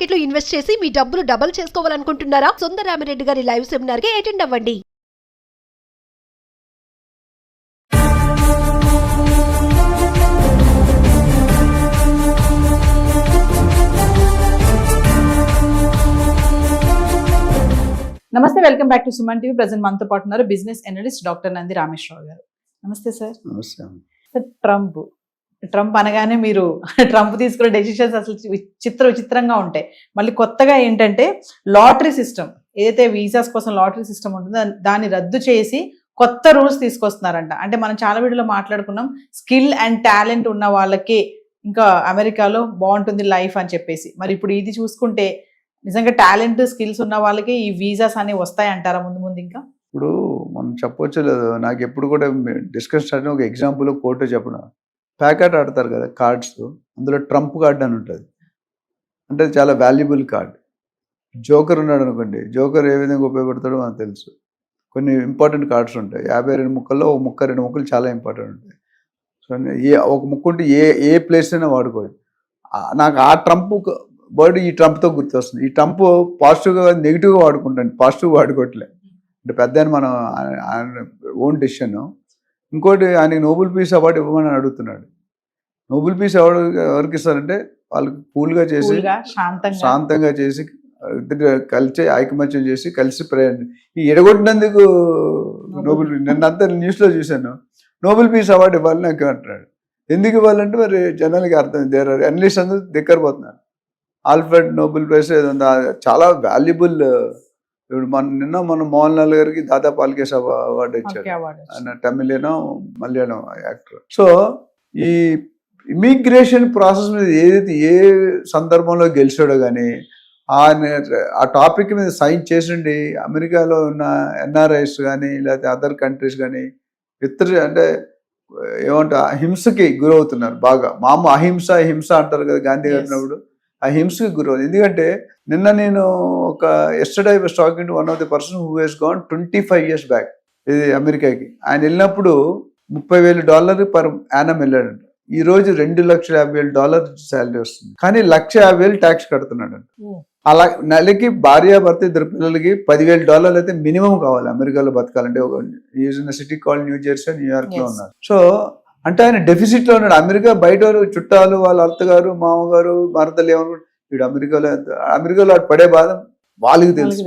Market లో invest చేసి మీ డబ్బులు డబుల్ చేసుకోవాలనుకుంటున్నారా? సుందరరామిరెడ్డి గారి లైవ్ సెమినార్ కి అటెండ్ అవ్వండి. నమస్తే, welcome back to Suman TV. Present మనతో పాటు ఉన్నారు business analyst doctor Nandi Rameshwar Rao గారు. నమస్తే సార్. నమస్తే. ట్రంప్ అనగానే మీరు ట్రంప్ తీసుకునే డెసిషన్స్ అసలు విచిత్రంగా ఉంటాయి. మళ్ళీ కొత్తగా ఏంటంటే లాటరీ సిస్టమ్, ఏదైతే వీసాస్ కోసం లాటరీ సిస్టమ్ ఉంటుందో దాన్ని రద్దు చేసి కొత్త రూల్స్ తీసుకొస్తున్నారంట. అంటే మనం చాలా వీడియోలో మాట్లాడుకున్నాం, స్కిల్ అండ్ టాలెంట్ ఉన్న వాళ్ళకే ఇంకా అమెరికాలో బాగుంటుంది లైఫ్ అని చెప్పేసి. మరి ఇప్పుడు ఇది చూసుకుంటే నిజంగా టాలెంట్ స్కిల్స్ ఉన్న వాళ్ళకి ఈ వీసాస్ అనేవి వస్తాయంటారా ముందు ఇంకా? ఇప్పుడు మనం చెప్పొచ్చు లేదు, నాకు ఎప్పుడు కూడా డిస్కస్ స్టార్ట్ ఒక ఎగ్జాంపుల్ కోర్టు చెప్పడం, ప్యాకెట్ ఆడతారు కదా కార్డ్స్, అందులో ట్రంప్ కార్డ్ అని ఉంటుంది. అంటే చాలా వాల్యుబుల్ కార్డ్. జోకర్ ఉన్నాడు అనుకోండి, జోకర్ ఏ విధంగా ఉపయోగపడతాడో మనకు తెలుసు. కొన్ని ఇంపార్టెంట్ కార్డ్స్ ఉంటాయి, 52 ముక్కల్లో ఒక ముక్క 2 ముక్కలు చాలా ఇంపార్టెంట్ ఉంటాయి. సో ఒక ముక్క ఉంటే ఏ ప్లేస్ అయినా వాడుకోవచ్చు. నాకు ఆ ట్రంప్ వర్డ్ ఈ ట్రంప్తో గుర్తొస్తుంది. ఈ ట్రంప్ పాజిటివ్గా నెగిటివ్గా వాడుకుంటాను, పాజిటివ్ వాడుకోవట్లే. అంటే పెద్ద మనం ఓన్ డెసిషన్. ఇంకోటి, ఆయనకి నోబెల్ పీస్ అవార్డు ఇవ్వమని అడుగుతున్నాడు. నోబెల్ పీస్ అవార్డు ఎవరికి ఇస్తారంటే వాళ్ళకి కూల్గా చేసి, శాంతంగా చేసి, కలిసి ఐకమత్యం చేసి కలిసి ప్రయాణం. ఈ ఎడగొట్టినందుకు నోబెల్ పీస్, నిన్నంతా న్యూస్లో చూశాను, నోబెల్ పీస్ అవార్డు ఇవ్వాలని నాకు అంటున్నాడు. ఎందుకు ఇవ్వాలంటే మరి జనాలకి అర్థం, దేర్ అనలిస్ట్ అందరూ దగ్గర పోతున్నారు. ఆల్ఫ్రెడ్ నోబెల్ ప్రైజ్ ఏదో చాలా వాల్యుబుల్. ఇప్పుడు మన మోహన్ లాల్ గారికి దాదా పాల్కే అవార్డు ఇచ్చాడు, ఆయన తమిళనో మలయాళం యాక్టర్. సో ఈ ఇమిగ్రేషన్ ప్రాసెస్ మీద ఏదైతే ఏ సందర్భంలో గెలిచాడో కానీ ఆ టాపిక్ మీద సైన్ చేసిండి అమెరికాలో ఉన్న ఎన్ఆర్ఐస్ కానీ లేకపోతే అదర్ కంట్రీస్ కానీ అంటే ఏమంటా హింసకి గురవుతున్నారు బాగా. అహింస హింస అంటారు కదా గాంధీ గారినప్పుడు, ఆ హింసకి గురవుతుంది. ఎందుకంటే నిన్న నేను yesterday I was talking to one of the person who has gone 25 years back ఇది అమెరికాకి. ఆయన వెళ్ళినప్పుడు $30,000 పర్ యానం వెళ్ళాడంట. ఈ రోజు $2,50,000 శాలరీ వస్తుంది, కానీ $150,000 ట్యాక్స్ కడుతున్నాడంట. అలా నెలకి భార్యాభర్త 2 పిల్లలకి $10,000 అయితే మినిమం కావాలి అమెరికాలో బతకాలంటే. City call new Jersey, New York లో ఉన్నారు. సో అంటే ఆయన డెఫిసిట్ లో ఉన్నాడు. అమెరికా బయట చుట్టాలు, వాళ్ళ అత్తగారు, మామగారు, మరదలు ఏమనుకుంటారు, వీడు అమెరికాలో పడే బాధ వాళ్ళకి తెలుసు.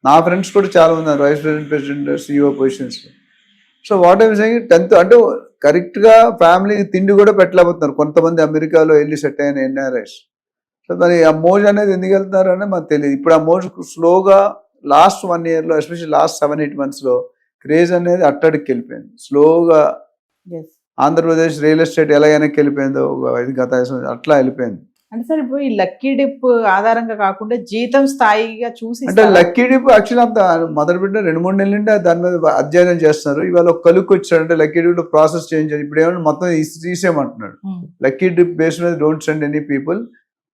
నా ఫ్రెండ్స్ కూడా చాలా ఉన్నారు vice president, CEO positions. So what I'm saying, 10th అంటే కరెక్ట్ గా ఫ్యామిలీకి తిండి కూడా పెట్టలేకపోతున్నారు కొంతమంది అమెరికాలో వెళ్ళి సెట్ అయిన ఎన్ఆర్ఐస్. సో మరి ఆ మోజ్ అనేది ఎందుకు వెళ్తున్నారు అనేది మనకు తెలియదు. ఇప్పుడు ఆ మోజ్ స్లోగా లాస్ట్ 1 year లో, ఎస్పెషల్లీ లాస్ట్ 7-8 months లో క్రేజ్ అనేది అట్టడికి వెళ్ళిపోయింది స్లోగా. ఆంధ్రప్రదేశ్ రియల్ ఎస్టేట్ ఎలా వెనక్కి వెళ్ళిపోయిందో గత అట్లా వెళ్ళిపోయింది. అంటే సార్ ఇప్పుడు ఈ లక్కీ డిప్ ఆధారంగా కాకుండా జీతం స్థాయిగా చూసి, అంటే లక్కీ డిప్ యాక్చువల్లీ అంత మొదలు పెట్టిన 2-3 నెలల నుండి దాని మీద అధ్యయనం చేస్తున్నారు. ఇవాళ ఒక కలుక్కి వచ్చాడంటే లక్కీ డిప్ లో ప్రాసెస్ చేంజ్ అయ్యి ఇప్పుడు ఏమన్నా మొత్తం తీసేయమంటున్నాడు. లక్కీ డిప్ బేస్ మీద డోంట్ సెండ్ ఎనీ పీపుల్.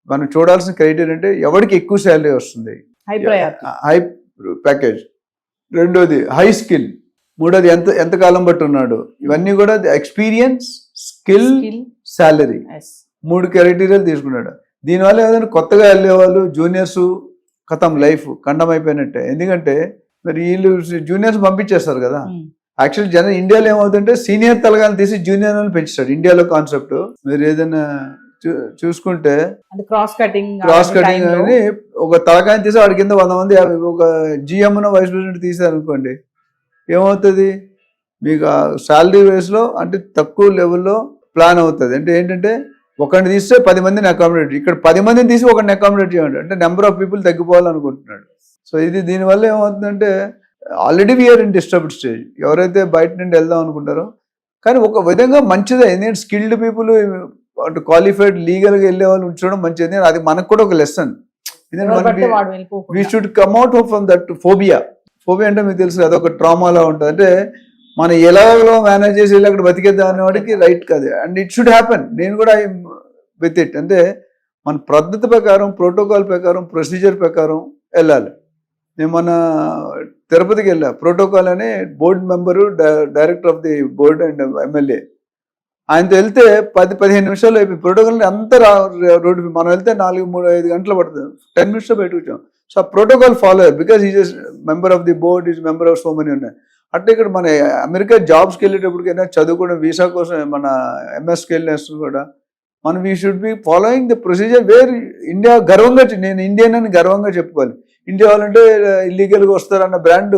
మనం చూడాల్సిన క్రైటీరియా అంటే ఎవరికి ఎక్కువ శాలరీ వస్తుంది, హై ప్యాకేజ్, రెండోది హై స్కిల్, మూడోది ఎంతకాలం బట్టి ఉన్నాడు. ఇవన్నీ కూడా ఎక్స్పీరియన్స్, స్కిల్, శాలరీ, 3 క్రైటీరియాలు తీసుకున్నాడు. దీనివల్ల ఏదైనా కొత్తగా వెళ్ళేవాళ్ళు జూనియర్స్ కథం లైఫ్ ఖండం అయిపోయినట్టే. ఎందుకంటే మరి వీళ్ళు జూనియర్స్ పంపించేస్తారు కదా. యాక్చువల్లీ ఇండియాలో ఏమవుతుంటే సీనియర్ తలగాని తీసి జూనియర్ అని పెంచుతాడు ఇండియాలో కాన్సెప్ట్. మీరు ఏదైనా చూసుకుంటే క్రాస్ కటింగ్ అని ఒక తలకాయని తీసి వాడి కింద 100 మంది, ఒక జిఎం వైస్ ప్రెసిడెంట్ తీసారు అనుకోండి, ఏమవుతుంది మీకు శాలరీ వేస్లో అంటే తక్కువ లెవెల్లో ప్లాన్ అవుతుంది. అంటే ఏంటంటే ఒకరిని తీస్తే 10 మందిని అకామిడేట్, ఇక్కడ 10 మందిని తీసి ఒకరిని అకామిడేట్ చేయండి అంటే నెంబర్ ఆఫ్ పీపుల్ తగ్గిపోవాలనుకుంటున్నాడు. సో దీనివల్ల ఏమవుతుందంటే already we are in disturbed stage. ఎవరైతే బయట నుండి వెళ్దాం అనుకుంటారో, కానీ ఒక విధంగా మంచిదే. ఎందుకంటే స్కిల్డ్ పీపుల్ అంటే క్వాలిఫైడ్ లీగల్గా వెళ్ళే వాళ్ళు ఉంచడం మంచిది. అది మనకు కూడా ఒక lesson. We should come out from that phobia. Phobia అంటే మీకు తెలుసు కదా, ఒక ట్రామాలా ఉంటుంది. అంటే మనం ఎలాగో మేనేజ్ చేసి వెళ్ళి అక్కడ బతికేద్దాం అనేవాడికి రైట్ కాదు. And it should happen. నేను కూడా విత్ ఇట్ అంటే మన పద్ధతి ప్రకారం, ప్రోటోకాల్ ప్రకారం, ప్రొసీజర్ ప్రకారం వెళ్ళాలి. నేను మన తిరుపతికి వెళ్ళా, ప్రోటోకాల్ అనే board member, director of the board and MLA, ఆయనతో వెళ్తే 10-15 నిమిషాలు అయిపోయి ప్రోటోకాల్ అంతా రోడ్డు మనం వెళ్తే 4-3-5 గంటలు పడుతుంది, 10 మినిట్స్లో బయటకు వచ్చాం. సో ఆ ప్రోటోకాల్ ఫాలో అయ్యారు because is member of the board, is member of so many ఉన్నాయి. అంటే ఇక్కడ మన అమెరికా జాబ్స్కి వెళ్ళేటప్పటికైనా చదువుకోవడం వీసా కోసం మన ఎంఎస్కి వెళ్ళినప్పుడు కూడా మనం we should be following the procedure where India గర్వంగా నేను ఇండియన్ అని గర్వంగా చెప్పుకోవాలి. ఇండియా వాళ్ళంటే ఇల్లీగల్గా వస్తారన్న బ్రాండ్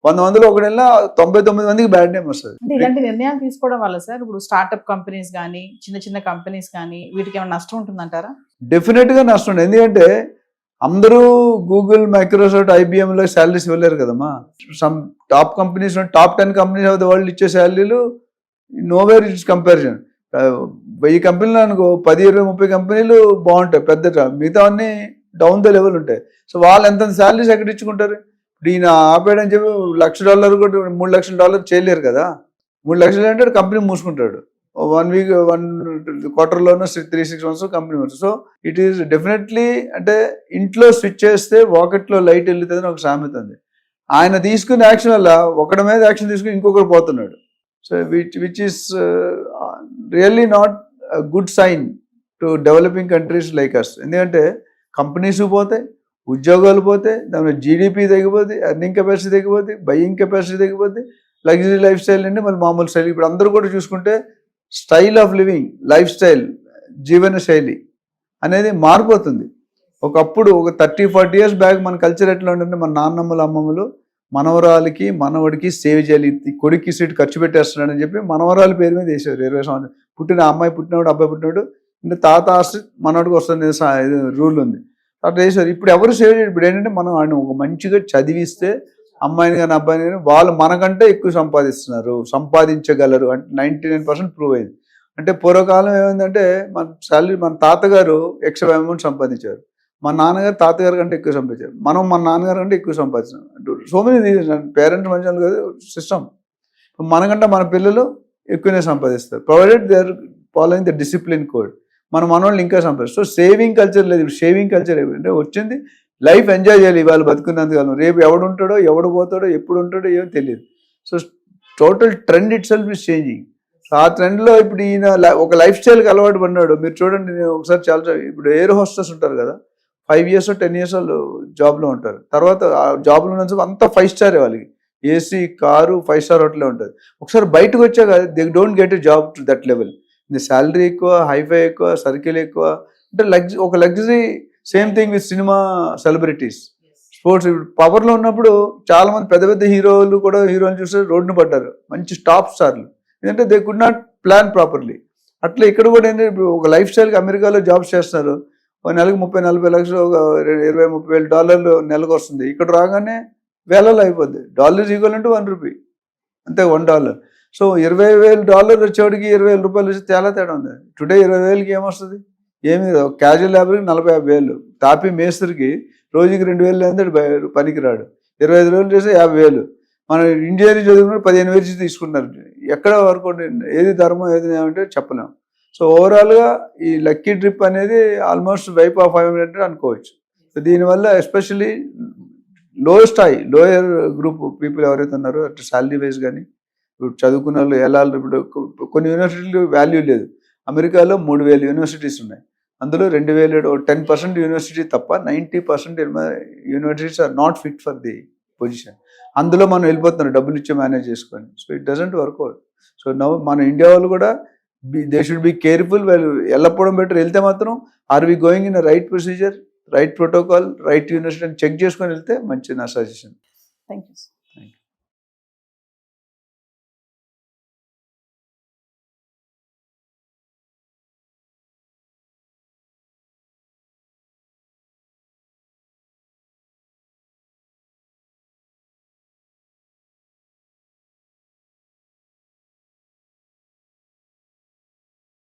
100 మందిలో ఒకడెల్లా 99 మందికి బ్యాడ్ నేమ్ వస్తుంది. అంటే ఇలాంటి నిర్ణయాలు తీసుకోవడం వల్ల సార్ ఇప్పుడు స్టార్ట్అప్ కంపెనీస్ కానీ చిన్న చిన్న కంపెనీస్ కానీ వీటికి ఏమైనా నష్టం ఉంటుందంటారా? డెఫినెట్గా నష్టం ఉంది. ఎందుకంటే అందరూ గూగుల్, మైక్రోసాఫ్ట్, ఐబిఎంలో శాలరీస్ ఇవ్వలేరు కదమ్మా. Some top companies, top 10 companies of the world ఇచ్చే శాలరీలు నోవేర్ ఇట్స్ కంపారిజన్. 1000 కంపెనీలు అనుకో 10-20-30 కంపెనీలు బాగుంటాయి పెద్ద, మిగతా అన్ని డౌన్ ద లెవెల్ ఉంటాయి. సో వాళ్ళు ఎంత శాలరీస్ ఎక్కడ ఇచ్చుకుంటారు? ఈయన ఆపేయడని చెప్పి $1,00,000 కూడా $3 లక్షలు చేయలేరు కదా. 3 లక్షలు అంటే కంపెనీ మూసుకుంటాడు. 1 వీక్ 1 క్వార్టర్లోనూ 3-6 మంత్స్ కంపెనీ మూసు. సో ఇట్ ఈస్ డెఫినెట్లీ అంటే ఇంట్లో స్విచ్ చేస్తే వాకెట్లో లైట్ వెళ్తుందని ఒక సామెత ఉంది. ఆయన తీసుకునే యాక్షన్ వల్ల ఒకటి మీద యాక్షన్ తీసుకుని ఇంకొకరు పోతున్నాడు. So which is really not good sign to developing countries like us. ఎందుకంటే కంపెనీస్ పోతాయి, ఉద్యోగాలు పోతే, దాని జీడిపి తగ్గిపోద్ది, ఎర్నింగ్ కెపాసిటీ తగ్గిపోద్ది, బయింగ్ కెపాసిటీ తగ్గిపోద్ది, లగ్జరీ లైఫ్ స్టైల్ అండి మళ్ళీ మామూలు స్టైల్. ఇప్పుడు అందరూ కూడా చూసుకుంటే style of living, life style, జీవన శైలి అనేది మారిపోతుంది. ఒకప్పుడు ఒక 30-40 years బ్యాక్ మన కల్చర్ ఎట్లా ఉంటుందంటే మన నాన్నమ్మలు అమ్మమ్మలు మనవరాలకి మనవడికి సేవ్ చేయాలి, కొడుక్కి సీట్ ఖర్చు పెట్టేస్తున్నాడని చెప్పి మనవరాల పేరు మీద వేసారు. 20 సంవత్సరాలు పుట్టిన అమ్మాయి పుట్టినవాడు అబ్బాయి పుట్టినవాడు అంటే తాత ఆస్తి మనవాడికి వస్తుంది రూల్ ఉంది అట్లా వేసారు. ఇప్పుడు ఎవరు సేవ్ చేయరు. ఇప్పుడు ఏంటంటే మనం ఆయన ఒక మంచిగా చదివిస్తే అమ్మాయిని కానీ అబ్బాయిని కానీ వాళ్ళు మనకంటే ఎక్కువ సంపాదించగలరు అంటే 99% ప్రూవ్ అయింది. అంటే పూర్వకాలం ఏమైందంటే మన శాలరీ మన తాతగారు ఎక్స్ట్రా అమౌంట్ సంపాదించారు, మన నాన్నగారు తాతగారు కంటే ఎక్కువ సంపాదించారు, మనం మన నాన్నగారు కంటే ఎక్కువ సంపాదించాం. సో మెనీ పేరెంట్స్ మంచి కాదు సిస్టమ్. మనకంటే మన పిల్లలు ఎక్కువనే సంపాదిస్తారు provided they are following the discipline code. మన మనోళ్ళు ఇంకా సంపాదిస్తారు. సో సేవింగ్ కల్చర్ లేదు. ఇప్పుడు షేవింగ్ కల్చర్ అంటే వచ్చింది లైఫ్ ఎంజాయ్ చేయాలి ఇవాళ బతుకున్నందుకు. రేపు ఎవడు ఉంటాడో ఎవడు పోతాడో ఎప్పుడు ఉంటాడో ఏమో తెలియదు. So total trend it self is changing. So ఆ ట్రెండ్లో ఇప్పుడు ఈయన ఒక లైఫ్ స్టైల్కి అలవాటు పడినాడు. మీరు చూడండి, నేను ఒకసారి చాలా ఇప్పుడు ఎయిర్ హోస్టెస్ ఉంటారు కదా, 5 years 10 years వాళ్ళు జాబ్లో ఉంటారు. తర్వాత ఆ జాబ్లో ఉన్న అంతా 5 star వాళ్ళకి ఏసీ కారు 5 star హోటలే ఉంటుంది. ఒకసారి బయటకు వచ్చాక they don't get a job to that level. Salary ఎక్కువ, హైఫై ఎక్కువ, సర్కిల్ ఎక్కువ, అంటే ఒక luxury. Same thing with cinema celebrities, sports. ఇప్పుడు పవర్లో ఉన్నప్పుడు చాలా మంది పెద్ద పెద్ద హీరోలు కూడా హీరోలు చూస్తే రోడ్డును పడ్డారు, మంచి టాప్ స్టార్లు. ఎందుకంటే they could not plan properly. అట్లా ఇక్కడ కూడా ఏంటంటే ఇప్పుడు ఒక లైఫ్ స్టైల్కి అమెరికాలో జాబ్స్ చేస్తున్నారు, ఒక నెలకు 30-40 లక్షలు, ఒక $20,000-30,000 నెలకు వస్తుంది. ఇక్కడ రాగానే వేలలో అయిపోద్ది. $1 ఈక్వల్ టు $1 అంతే, $1. సో $20,000 వచ్చేవాడికి $20,000 వచ్చి తేడా తేడా ఉంది. టుడే 20,000కి ఏమొస్తుంది? ఏమి క్యాజువల్ లేబర్కి 40-50,000, తాపి మేస్త్రికి రోజుకి 2,000 అంటే పనికి రాడు. 25 చేస్తే 50,000. మన ఇంజనీరింగ్ చదువుకున్న 15,000 తీసుకున్నారు. ఎక్కడ వరకు ఏది ధర్మం ఏది ఏమంటే చెప్పలేం. సో ఓవరాల్గా ఈ లక్కీ ట్రిప్ అనేది ఆల్మోస్ట్ వైప్ ఆఫ్ 500 అనుకోవచ్చు. సో దీనివల్ల ఎస్పెషల్లీ లోయర్ గ్రూప్ పీపుల్ ఎవరైతే ఉన్నారో అటు శాలరీ వైజ్ కానీ ఇప్పుడు చదువుకున్న వాళ్ళు ఎలా, ఇప్పుడు కొన్ని యూనివర్సిటీలు వాల్యూ లేదు. అమెరికాలో 3,000 యూనివర్సిటీస్ ఉన్నాయి. అందులో 2,000 10% యూనివర్సిటీ తప్ప 90% universities are not fit for the position. అందులో మనం వెళ్ళిపోతున్నాం డబ్బులు ఇచ్చి మేనేజ్ చేసుకొని. So it doesn't work out. So now మన ఇండియా వాళ్ళు కూడా దే షుడ్ బి కేర్ఫుల్. వాళ్ళు వెళ్ళకపోవడం బెటర్. వెళ్తే మాత్రం are we going in right procedure, right protocol, right university అని చెక్ చేసుకొని వెళ్తే మంచి నా సజెషన్. Thank you.